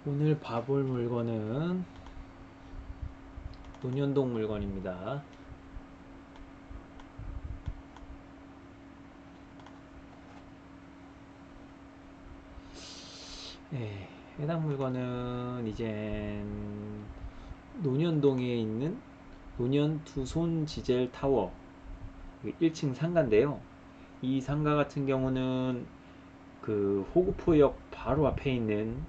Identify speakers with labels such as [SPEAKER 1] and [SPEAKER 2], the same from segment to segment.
[SPEAKER 1] 오늘 봐볼 물건은 논현동 물건입니다. 네, 해당 물건은 이젠 논현동에 있는 논현 두손 지젤 타워 1층 상가인데요. 이 상가 같은 경우는 그 호구포역 바로 앞에 있는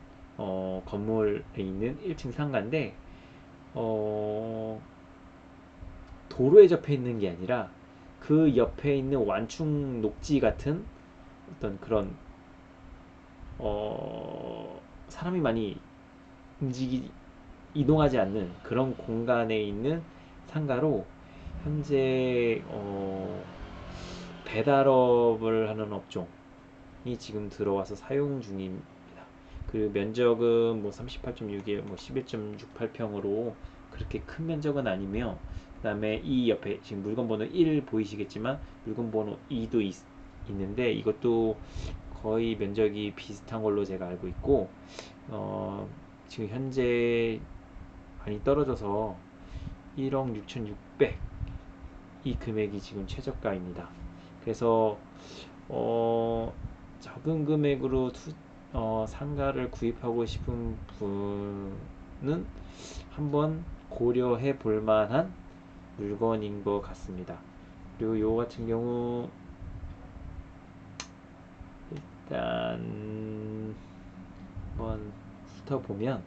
[SPEAKER 1] 건물에 있는 1층 상가인데 어, 도로에 접해 있는 게 아니라 그 옆에 있는 완충 녹지 같은 어떤 그런 사람이 많이 움직이 이동하지 않는 그런 공간에 있는 상가로 현재 배달업을 하는 업종이 지금 들어와서 사용 중입니다. 그 면적은 뭐 38.6에 뭐 11.68평으로 그렇게 큰 면적은 아니며, 그다음에 이 옆에 지금 물건 번호 1 보이시겠지만 물건 번호 2도 있는데 이것도 거의 면적이 비슷한 걸로 제가 알고 있고, 어, 지금 현재 많이 떨어져서 1억 6,600, 이 금액이 지금 최저가입니다. 그래서 적은 금액으로 상가를 구입하고 싶은 분은 한번 고려해 볼 만한 물건인 것 같습니다. 그리고 요 같은 경우 일단 한번 훑어보면,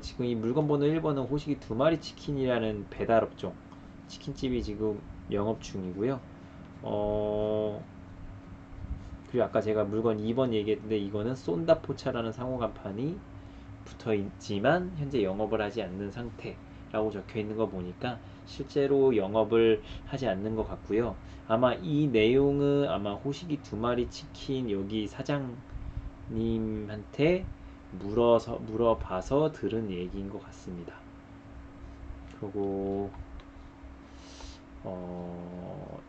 [SPEAKER 1] 지금 이 물건 번호 1번은 호식이 두 마리 치킨이라는 배달 업종 치킨집이 지금 영업 중이고요. 어, 그리고 아까 제가 물건 2번 얘기했는데 이거는 쏜다 포차라는 상호 간판이 붙어 있지만 현재 영업을 하지 않는 상태라고 적혀 있는 거 보니까 실제로 영업을 하지 않는 것 같고요. 아마 이 내용은 아마 호식이 두 마리 치킨 여기 사장님한테 물어봐서 들은 얘기인 것 같습니다. 그리고 어,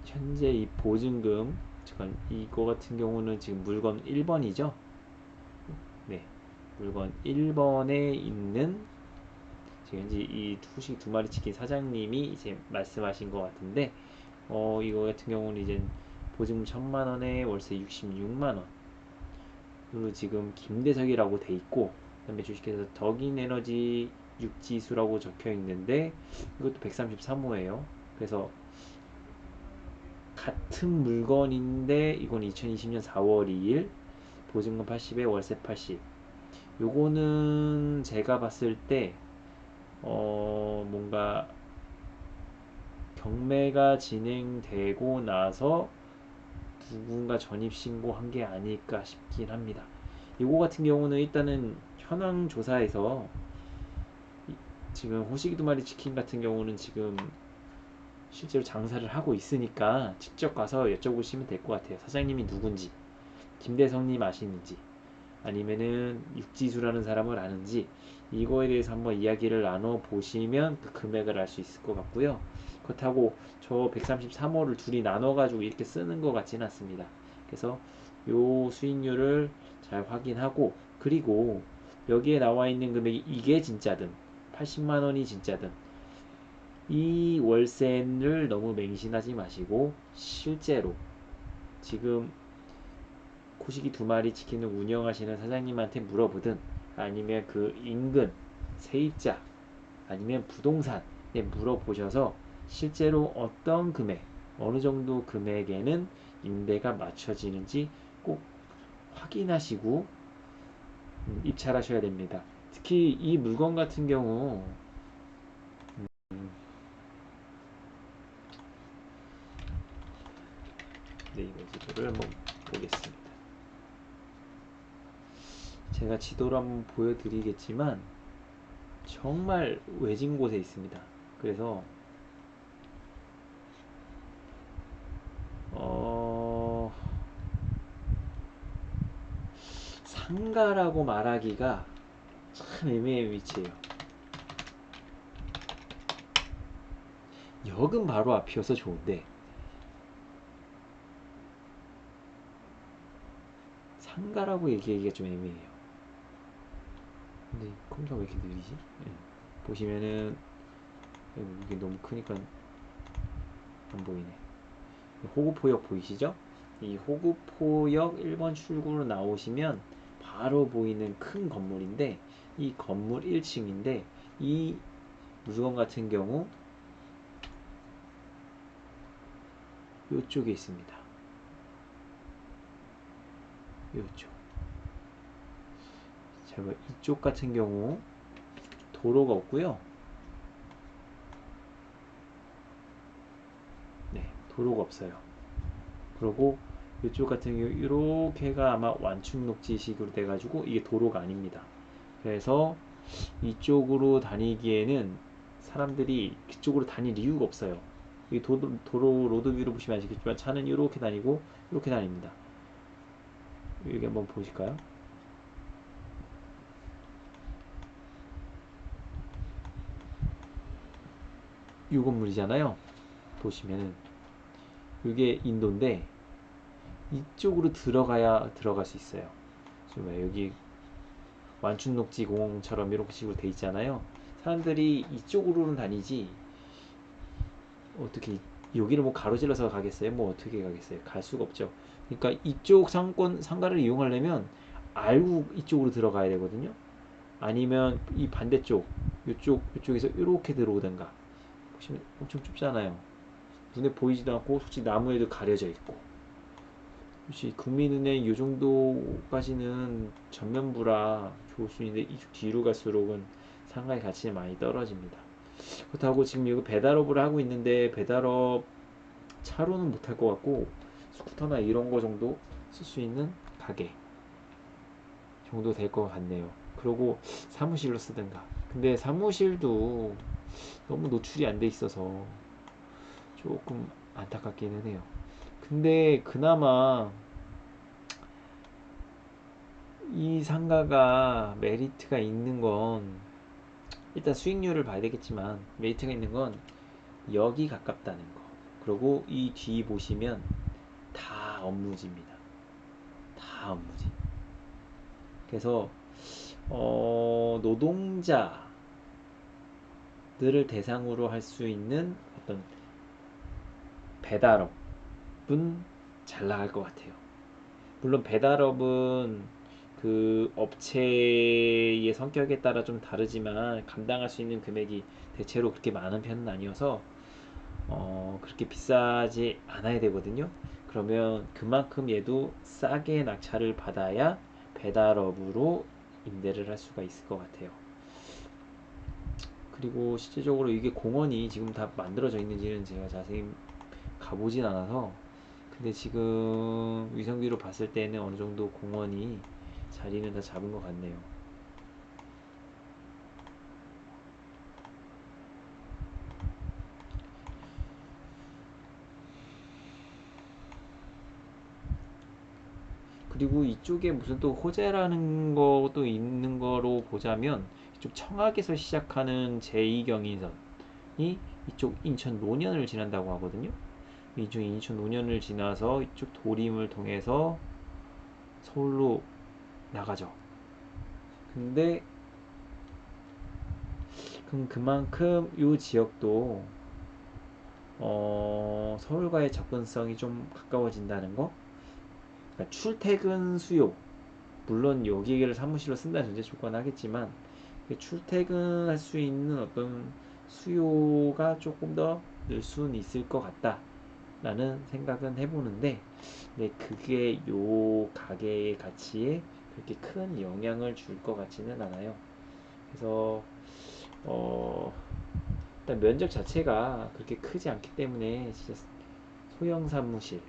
[SPEAKER 1] 현재 이 보증금, 잠깐 이거 같은 경우는 지금 물건 1번이죠. 네, 물건 1번에 있는 지금 현재 이 후식 두 마리 치킨 사장님이 이제 말씀하신 것 같은데, 이거 같은 경우는 이제 보증금 1,000만 원에 월세 66만 원. 그리고 지금 김대석이라고 돼 있고, 그다음에 주식회사 덕인에너지 육지수라고 적혀 있는데 이것도 133호예요. 그래서 같은 물건인데 이건 2020년 4월 2일, 보증금 80에 월세 80. 요거는 제가 봤을 때 뭔가 경매가 진행되고 나서 누군가 전입신고한 게 아닐까 싶긴 합니다. 이거 같은 경우는 일단은 현황 조사에서 지금 호식이 두 마리 치킨 같은 경우는 지금 실제로 장사를 하고 있으니까 직접 가서 여쭤보시면 될 것 같아요. 사장님이 누군지, 김대성님 아시는지, 아니면은 육지수라는 사람을 아는지, 이거에 대해서 한번 이야기를 나눠 보시면 그 금액을 알 수 있을 것 같고요. 그렇다고 저 133호를 둘이 나눠 가지고 이렇게 쓰는 것 같지는 않습니다. 그래서 요 수익률을 잘 확인하고, 그리고 여기에 나와 있는 금액이 이게 진짜든 80만 원이 진짜든 이 월세를 너무 맹신하지 마시고 실제로 지금 코시기 두 마리 치킨을 운영하시는 사장님한테 물어보든, 아니면 그 인근 세입자 아니면 부동산에 물어보셔서 실제로 어떤 금액, 어느 정도 금액에는 임대가 맞춰지는지 꼭 확인하시고 입찰하셔야 됩니다. 특히 이 물건 같은 경우 네이버 지도를 한번 보겠습니다. 제가 지도를 한번 보여드리겠지만 정말 외진 곳에 있습니다. 그래서 어, 상가라고 말하기가 참 애매한 위치예요. 역은 바로 앞이어서 좋은데 상가라고 얘기하기가 좀 애매해요. 근데 컴퓨터가 왜 이렇게 느리지? 예. 보시면은 이게 너무 크니까 안 보이네. 호구포역 보이시죠? 이 호구포역 1번 출구로 나오시면 바로 보이는 큰 건물인데, 이 건물 1층인데 이 물건 같은 경우 이쪽에 있습니다. 이쪽. 자, 이쪽 같은 경우 도로가 없고요. 네, 도로가 없어요. 그리고 이쪽 같은 경우 이렇게가 아마 완충녹지식으로 돼가지고 이게 도로가 아닙니다. 그래서 이쪽으로 다니기에는 사람들이 그쪽으로 다닐 이유가 없어요. 이 도로 로드뷰로 보시면 아시겠지만 차는 이렇게 다니고 이렇게 다닙니다. 여기 한번 보실까요? 이 건물이잖아요. 보시면은 이게 인도인데 이쪽으로 들어가야 들어갈 수 있어요. 지금 여기 완충녹지 공원처럼 이렇게 식으로 돼 있잖아요. 사람들이 이쪽으로는 다니지 어떻게 여기를 뭐 가로질러서 가겠어요? 뭐 어떻게 가겠어요? 갈 수가 없죠. 그러니까 이쪽 상가를 이용하려면 알고 이쪽으로 들어가야 되거든요. 아니면 이 반대쪽 이쪽에서 이렇게 들어오든가. 보시면 엄청 좁잖아요. 눈에 보이지도 않고 솔직히 나무에도 가려져 있고. 혹시 국민은행 이 정도까지는 전면부라 좋을 수 있는데 이쪽 뒤로 갈수록은 상가의 가치는 많이 떨어집니다. 그렇다고 지금 이거 배달업을 하고 있는데 배달업 차로는 못할 것 같고 스쿠터나 이런 거 정도 쓸 수 있는 가게 정도 될 것 같네요. 그리고 사무실로 쓰든가. 근데 사무실도 너무 노출이 안 돼 있어서 조금 안타깝기는 해요. 근데 그나마 이 상가가 메리트가 있는 건 일단 수익률을 봐야 되겠지만 메리트가 있는 건 역이 가깝다는 거. 그리고 이 뒤 보시면 다 업무지입니다. 다 업무지. 그래서 노동자들을 대상으로 할 수 있는 어떤 배달업은 잘 나갈 것 같아요. 물론 배달업은 그 업체의 성격에 따라 좀 다르지만 감당할 수 있는 금액이 대체로 그렇게 많은 편은 아니어서 그렇게 비싸지 않아야 되거든요. 그러면 그만큼 얘도 싸게 낙찰을 받아야 배달업으로 임대를 할 수가 있을 것 같아요. 그리고 실제적으로 이게 공원이 지금 다 만들어져 있는지는 제가 자세히 가보진 않아서 근데 지금 위성비로 봤을 때는 어느 정도 공원이 자리는 다 잡은 것 같네요. 그리고 이쪽에 무슨 또 호재라는 것도 있는 거로 보자면 이쪽 청학에서 시작하는 제2경인선이 이쪽 인천 노년을 지난다고 하거든요. 이쪽 인천 노년을 지나서 이쪽 도림을 통해서 서울로 나가죠. 근데 그럼 그만큼 이 지역도 서울과의 접근성이 좀 가까워진다는 거? 그러니까 출퇴근 수요 물론 여기를 사무실로 쓴다는 전제 조건 하겠지만 출퇴근할 수 있는 어떤 수요가 조금 더 늘 수는 있을 것 같다라는 생각은 해보는데 네, 그게 요 가게의 가치에 그렇게 큰 영향을 줄 것 같지는 않아요. 그래서 어, 일단 면적 자체가 그렇게 크지 않기 때문에 진짜 소형 사무실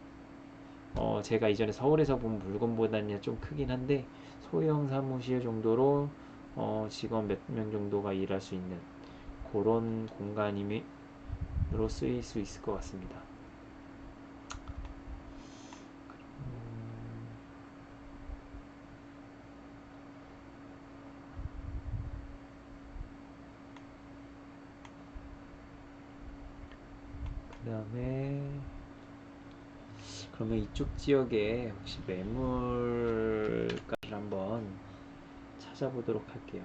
[SPEAKER 1] 제가 이전에 서울에서 본 물건보다는 좀 크긴 한데 소형 사무실 정도로 직원 몇 명 정도가 일할 수 있는 그런 공간으로 쓰일 수 있을 것 같습니다. 그 다음에 그러면 이쪽 지역에 혹시 매물가를 한번 찾아보도록 할게요.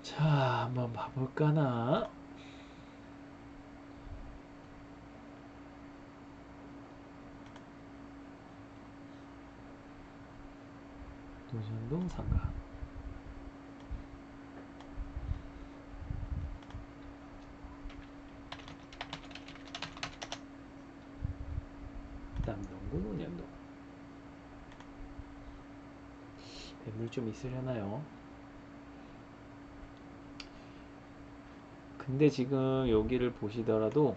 [SPEAKER 1] 자, 한번 봐볼까나. 도전동 상가. 남동구 논현동. 매물 좀 있으려나요? 근데 지금 여기를 보시더라도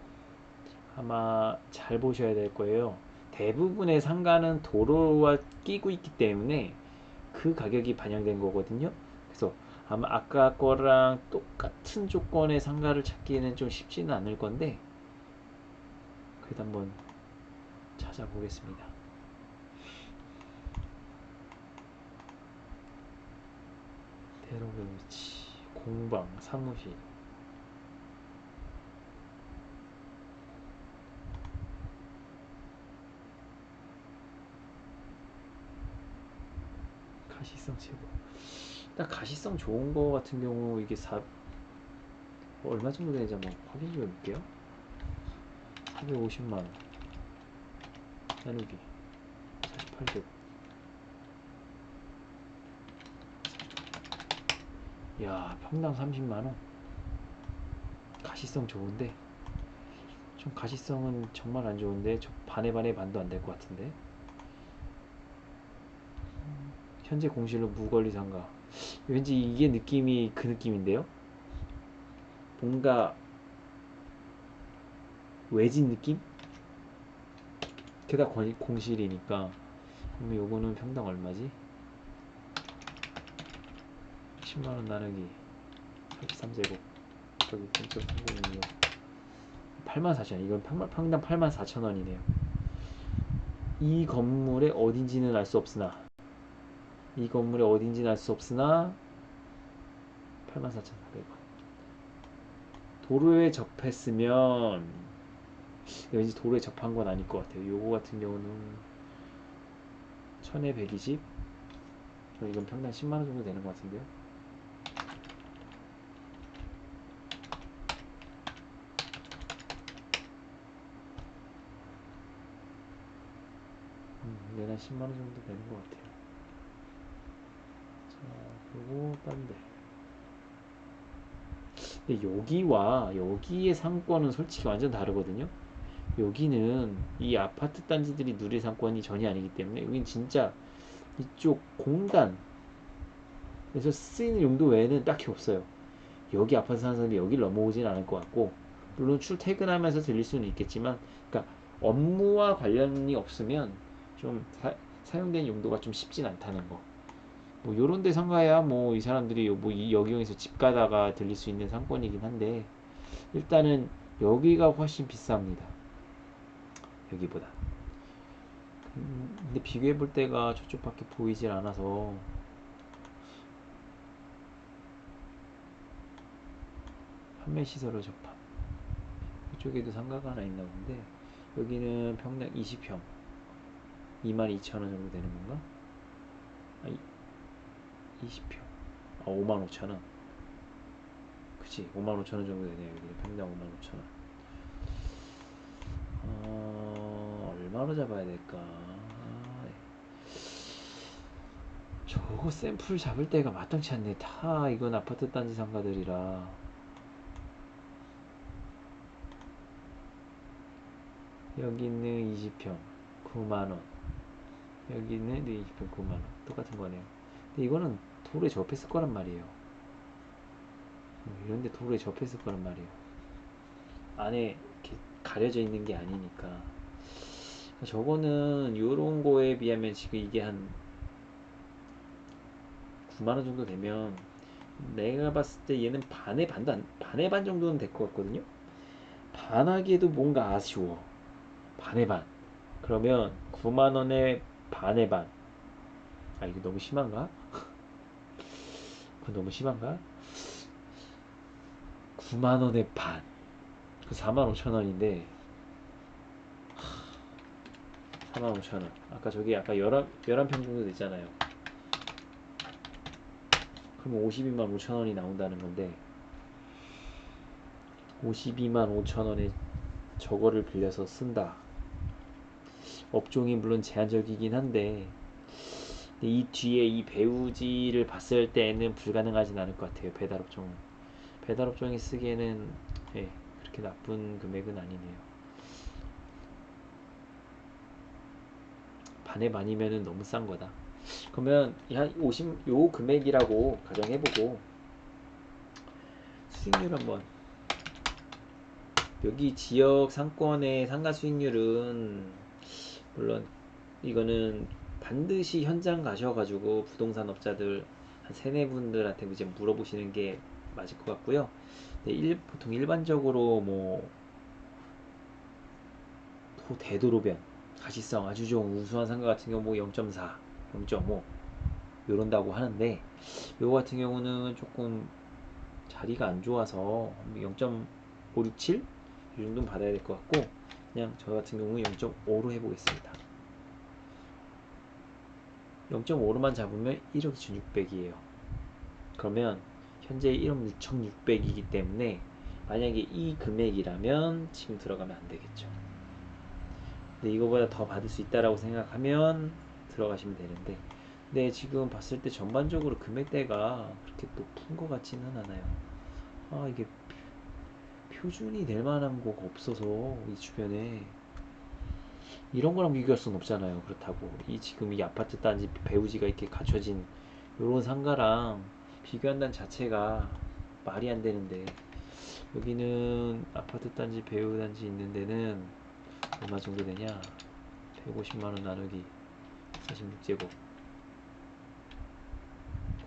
[SPEAKER 1] 아마 잘 보셔야 될 거예요. 대부분의 상가는 도로와 끼고 있기 때문에 그 가격이 반영된 거거든요. 그래서 아마 아까 거랑 똑같은 조건의 상가를 찾기에는 좀 쉽지는 않을 건데 그래도 한번 찾아보겠습니다. 대로변 위치, 공방, 사무실. 가시성 최고. 일단 가시성 좋은 거 같은 경우 이게 얼마 정도 되는지 한번 확인 좀 해볼게요. 450만원 나누기 48개. 야, 평당 30만원. 가시성 좋은데 좀 가시성은 정말 안 좋은데 저 반의 반의 반도 안 될 것 같은데. 현재 공실로 무권리 상가. 왠지 이게 느낌이 그 느낌인데요. 뭔가 외진 느낌? 게다가 공실이니까. 그럼 요거는 평당 얼마지? 10만원 나누기 43제곱 여기 0.306 84,000원. 이건 평당 84,000원이네요. 이 건물의 어딘지는 알 수 없으나 이 건물의 어딘지는 알 수 없으나 84,400원. 도로에 접했으면 왠지 도로에 접한 건 아닐 것 같아요. 요거 같은 경우는 1000에 120. 이건 평당 10만원 정도 되는 것 같은데요. 내나 10만원 정도 되는 것 같아요. 자, 그리고 딴데. 근데 여기와 여기의 상권은 솔직히 완전 다르거든요. 여기는 이 아파트 단지들이 누릴 상권이 전혀 아니기 때문에 여긴 진짜 이쪽 공간에서 쓰이는 용도 외에는 딱히 없어요. 여기 아파트 사는 사람이 여기를 넘어오지는 않을 것 같고, 물론 출퇴근하면서 들릴 수는 있겠지만, 그러니까 업무와 관련이 없으면 좀 사용된 용도가 좀 쉽진 않다는 거. 뭐 요런 데 상가야 뭐 이 사람들이 뭐이 여기에서 집 가다가 들릴 수 있는 상권이긴 한데 일단은 여기가 훨씬 비쌉니다. 여기보다. 근데 비교해 볼 때가 저쪽밖에 보이질 않아서. 판매 시설을 접합. 이쪽에도 상가가 하나 있나 본데 여기는 평당 20평 22,000원 정도 되는 건가? 아, 20평. 아, 55,000원. 그치, 55,000원 정도 되네요. 여기는 평당 55,000원. 얼마로 잡아야 될까? 저거 샘플 잡을 때가 마땅치 않네. 다 이건 아파트 단지 상가들이라. 여기는 20평 9만원. 여기는 20평 9만원. 똑같은 거네요. 근데 이거는 도로에 접했을 거란 말이에요. 이런데 도로에 접했을 거란 말이에요. 안에 이렇게 가려져 있는 게 아니니까. 저거는 요런 거에 비하면 지금 이게 한 9만원 정도 되면 내가 봤을 때 얘는 반의 반도 반의 반 정도는 될 것 같거든요. 반하기에도 뭔가 아쉬워. 반의 반. 그러면 9만원에 반의 반. 아, 이게 너무 심한가? 그건 너무 심한가? 9만원에 반. 그 4만 5천원인데, 4만 5천원. 아까 저기 아까 11평 정도 됐잖아요. 그러면 52만 5천원이 나온다는 건데, 52만 5천원에 저거를 빌려서 쓴다. 업종이 물론 제한적이긴 한데, 이 뒤에 이 배우지를 봤을 때는 불가능하진 않을 것 같아요. 배달업종은. 배달업종이 쓰기에는 예, 그렇게 나쁜 금액은 아니네요. 반에 반이면은 너무 싼 거다. 그러면 한 50, 요 금액이라고 가정해보고 수익률 한번, 여기 지역 상권의 상가 수익률은 물론 이거는 반드시 현장 가셔가지고 부동산 업자들 한 세네 분들한테 이제 물어보시는 게 맞을 것 같고요. 네, 보통 일반적으로 뭐 대도로변, 가시성 아주 좋은 우수한 상가 같은 경우 뭐 0.4, 0.5 이런다고 하는데, 요거 같은 경우는 조금 자리가 안 좋아서 0.567 이 정도는 받아야 될 것 같고, 그냥 저 같은 경우는 0.5로 해보겠습니다. 0.5로만 잡으면 1억 2,600이에요. 그러면 현재 1억 6,600이기 때문에 만약에 이 금액이라면 지금 들어가면 안 되겠죠. 근데 이거보다 더 받을 수 있다라고 생각하면 들어가시면 되는데, 근데 지금 봤을 때 전반적으로 금액대가 그렇게 높은 것 같지는 않아요. 아, 이게 표준이 될 만한 거가 없어서 이 주변에 이런 거랑 비교할 수는 없잖아요. 그렇다고 이 지금 이 아파트 단지 배우지가 이렇게 갖춰진 요런 상가랑 비교한다는 자체가 말이 안 되는데, 여기는 아파트 단지 배우 단지 있는 데는 얼마 정도 되냐? 150만 원 나누기 46제곱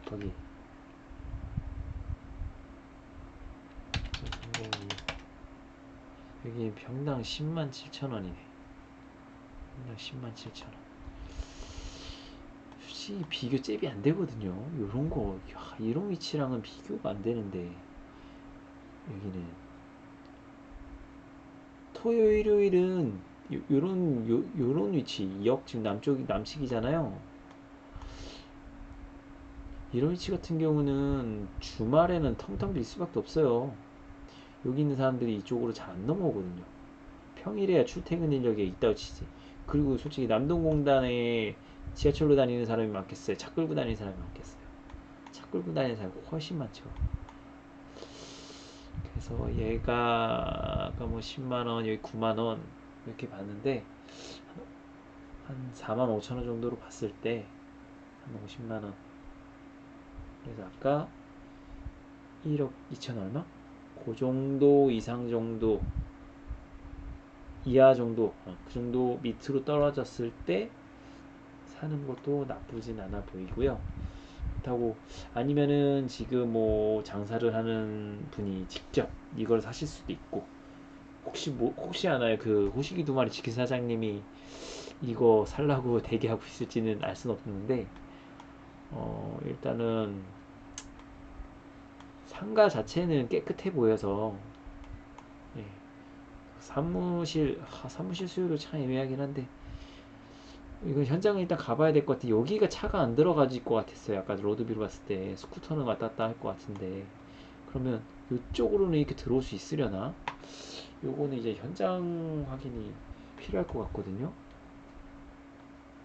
[SPEAKER 1] 곱하기 302. 여기 평당 10만 7천 원이네. 평당 10만 7천 원. 솔직히 비교 잽이 안 되거든요. 요런 거, 야, 이런 위치랑은 비교가 안 되는데, 여기는 토요일, 일요일은 요런 위치, 역 지금 남측이잖아요. 이런 위치 같은 경우는 주말에는 텅텅 빌 수밖에 없어요. 여기 있는 사람들이 이쪽으로 잘 안 넘어오거든요. 평일에야 출퇴근 인력이 있다고 치지. 그리고 솔직히 남동공단에 지하철로 다니는 사람이 많겠어요? 차 끌고 다니는 사람이 많겠어요? 차 끌고 다니는 사람이 훨씬 많죠. 그래서 얘가 아까 뭐 10만원, 여기 9만원 이렇게 봤는데, 한 4만 5천원 정도로 봤을 때 한 50만원. 그래서 아까 1억 2천 얼마? 그 정도 이상 정도, 이하 정도, 그 정도 밑으로 떨어졌을 때 사는 것도 나쁘진 않아 보이고요. 그렇다고 아니면은 지금 뭐 장사를 하는 분이 직접 이걸 사실 수도 있고, 혹시 아나요? 그 호식이 두 마리 치킨 사장님이 이거 살라고 대기하고 있을지는 알 수는 없는데, 일단은 상가 자체는 깨끗해 보여서, 예, 사무실 수요도 참 애매하긴 한데, 이건 현장을 일단 가봐야 될 것 같아. 여기가 차가 안 들어가질 것 같았어요. 아까 로드뷰로 봤을 때 스쿠터는 왔다 갔다 할 것 같은데, 그러면 이쪽으로는 이렇게 들어올 수 있으려나? 요거는 이제 현장 확인이 필요할 것 같거든요.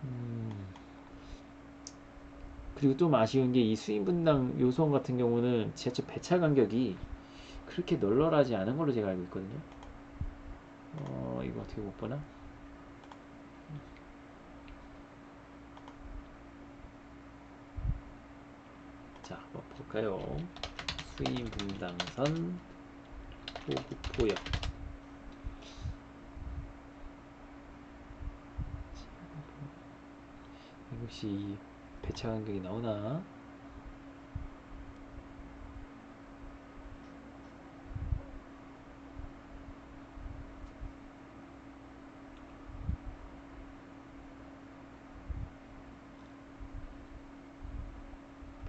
[SPEAKER 1] 음, 그리고 좀 아쉬운 게 이 수인 분당 요소원 같은 경우는 지하철 배차 간격이 그렇게 널널하지 않은 걸로 제가 알고 있거든요. 이거 어떻게 못 보나? 자, 한번 볼까요? 수인 분당선 호구포역. 혹시 이 배차 간격이 나오나?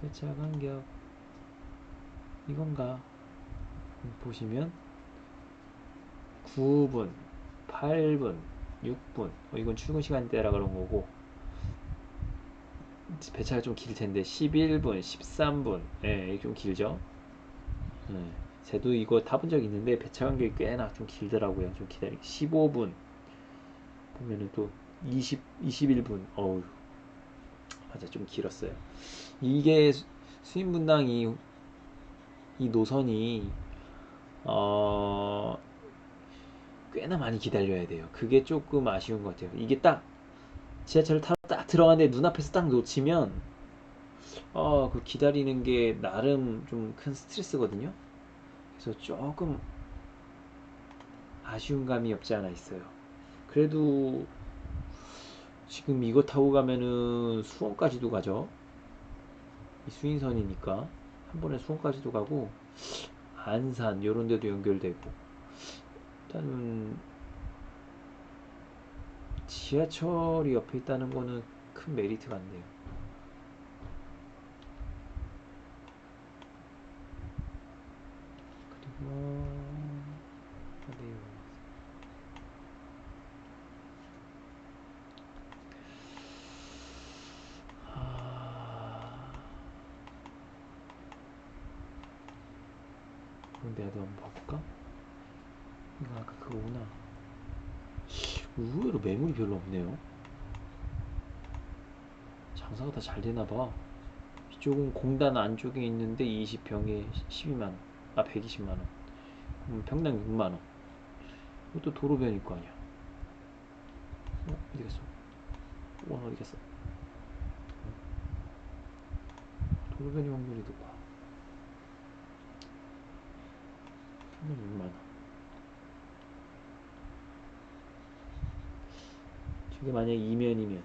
[SPEAKER 1] 배차 간격 이건가? 보시면 9분, 8분, 6분. 이건 출근 시간대라 그런 거고 배차가 좀 길 텐데 11분, 13분. 예, 좀 길죠? 예. 저도 이거 타본 적 있는데 배차 간격이 꽤나 좀 길더라고요. 좀 기다리. 15분 보면은 또 21분. 어우, 맞아, 좀 길었어요. 이게 수인 분당이 이 노선이 어 꽤나 많이 기다려야 돼요. 그게 조금 아쉬운 것 같아요. 이게 딱 지하철을 타러 딱 들어가는데 눈앞에서 딱 놓치면 그 기다리는 게 나름 좀 큰 스트레스거든요. 그래서 조금 아쉬운 감이 없지 않아 있어요. 그래도 지금 이거 타고 가면은 수원까지도 가죠. 이 수인선이니까 한 번에 수원까지도 가고 안산 요런 데도 연결되고 일단은 지하철이 옆에 있다는 거는 큰 메리트 같네요. 그리고 어디요? 아, 그런 데도 한번 봐볼까? 이거 아까 그거구나. 의외로 매물이 별로 없네요. 장사가 다 잘 되나 봐. 이쪽은 공단 안쪽에 있는데 20평에 12만 원. 120만 원. 평당 6만 원. 이것도 도로변일 거 아니야. 어디 갔어? 원 어디 갔어? 도로변이 확률이 높아. 평당 6만 원. 저게 만약 이면이면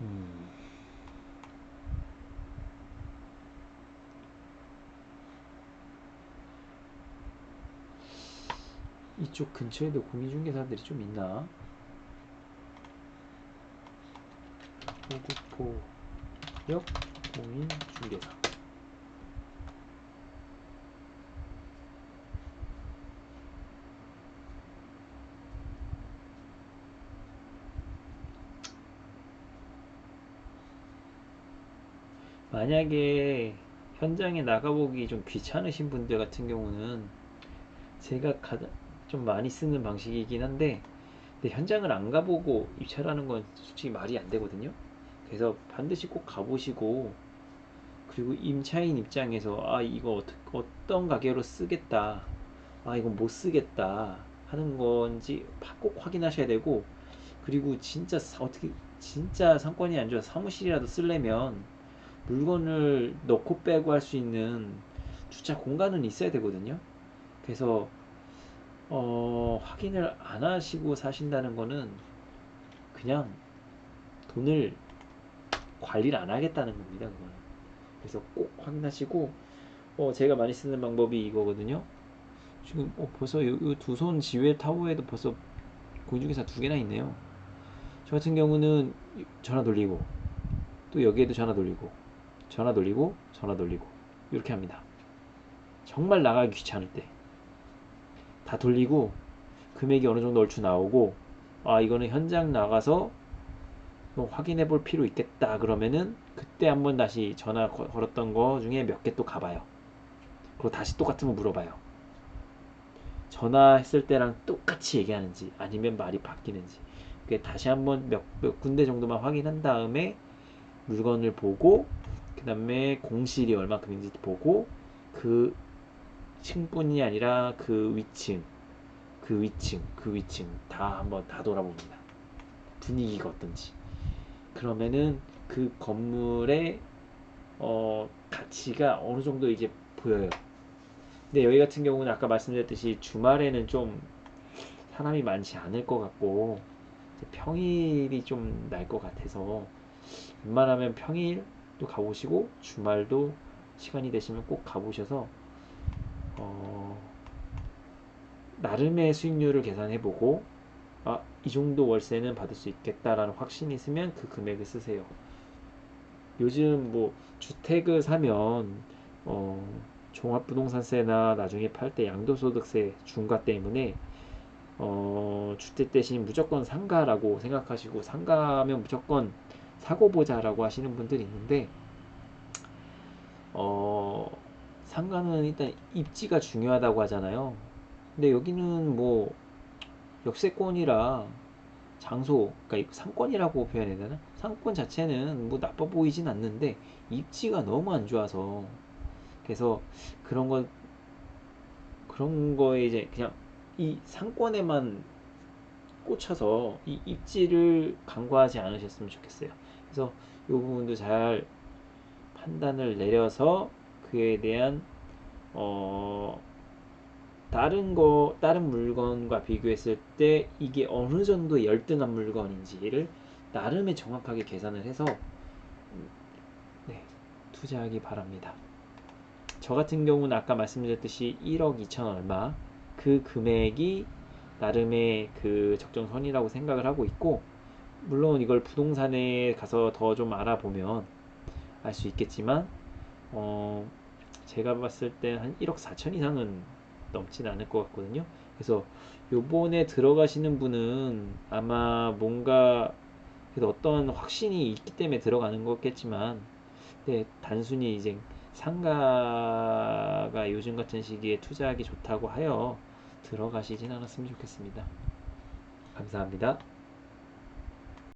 [SPEAKER 1] 음, 이쪽 근처에도 공인중개사들이 좀 있나? 호구포역 공인중개사. 만약에 현장에 나가보기 좀 귀찮으신 분들 같은 경우는 제가 가장 좀 많이 쓰는 방식이긴 한데 근데 현장을 안 가보고 입찰하는 건 솔직히 말이 안 되거든요. 그래서 반드시 꼭 가보시고 그리고 임차인 입장에서 이거 어떤 가게로 쓰겠다 이건 못 쓰겠다 하는 건지 꼭 확인하셔야 되고 그리고 진짜 어떻게 진짜 상권이 안 좋아서 사무실이라도 쓰려면 물건을 넣고 빼고 할 수 있는 주차 공간은 있어야 되거든요. 그래서 확인을 안 하시고 사신다는 거는 그냥 돈을 관리를 안 하겠다는 겁니다. 그거는. 그래서 꼭 확인하시고 제가 많이 쓰는 방법이 이거거든요. 지금 벌써 두 손 지회 타워에도 벌써 공인중개사 두 개나 있네요. 저 같은 경우는 전화 돌리고 또 여기에도 전화 돌리고 전화 돌리고 전화 돌리고 이렇게 합니다. 정말 나가기 귀찮을 때 다 돌리고 금액이 어느 정도 얼추 나오고 이거는 현장 나가서 뭐 확인해 볼 필요 있겠다 그러면은 그때 한번 다시 전화 걸었던 거 중에 몇 개 또 가봐요. 그리고 다시 똑같은 거 물어봐요. 전화했을 때랑 똑같이 얘기하는지 아니면 말이 바뀌는지 다시 한번 몇 군데 정도만 확인한 다음에 물건을 보고 그 다음에 공실이 얼마큼인지 보고 그 층뿐이 아니라 그 위층 다 한번 다 돌아봅니다. 분위기가 어떤지. 그러면은 그 건물의 가치가 어느 정도 이제 보여요. 근데 여기 같은 경우는 아까 말씀드렸듯이 주말에는 좀 사람이 많지 않을 것 같고 평일이 좀 날 것 같아서 웬만하면 평일도 가보시고 주말도 시간이 되시면 꼭 가보셔서 어, 나름의 수익률을 계산해보고 이 정도 월세는 받을 수 있겠다라는 확신이 있으면 그 금액을 쓰세요. 요즘 뭐 주택을 사면 어, 종합부동산세나 나중에 팔 때 양도소득세 중과 때문에 주택 대신 무조건 상가라고 생각하시고 상가면 무조건 사고 보자라고 하시는 분들이 있는데 어, 상가는 일단 입지가 중요하다고 하잖아요. 근데 여기는 뭐 역세권이라 장소, 그러니까 상권이라고 표현해야 되나? 상권 자체는 뭐 나빠 보이진 않는데 입지가 너무 안 좋아서 그래서 그런 거 그런 거에 이제 그냥 이 상권에만 꽂혀서 이 입지를 간과하지 않으셨으면 좋겠어요. 그래서 이 부분도 잘 판단을 내려서 그에 대한 어 다른 물건과 비교했을 때 이게 어느 정도 열등한 물건인지를 나름의 정확하게 계산을 해서 네, 투자하기 바랍니다. 저 같은 경우는 아까 말씀드렸듯이 1억 2천 얼마 그 금액이 나름의 그 적정선이라고 생각을 하고 있고 물론 이걸 부동산에 가서 더 좀 알아보면 알 수 있겠지만 어, 제가 봤을 때 한 1억 4천 이상은 넘진 않을 것 같거든요. 그래서 요번에 들어가시는 분은 아마 뭔가 그래도 어떤 확신이 있기 때문에 들어가는 거겠지만 네, 단순히 이제 상가가 요즘 같은 시기에 투자하기 좋다고 하여 들어가시진 않았으면 좋겠습니다. 감사합니다.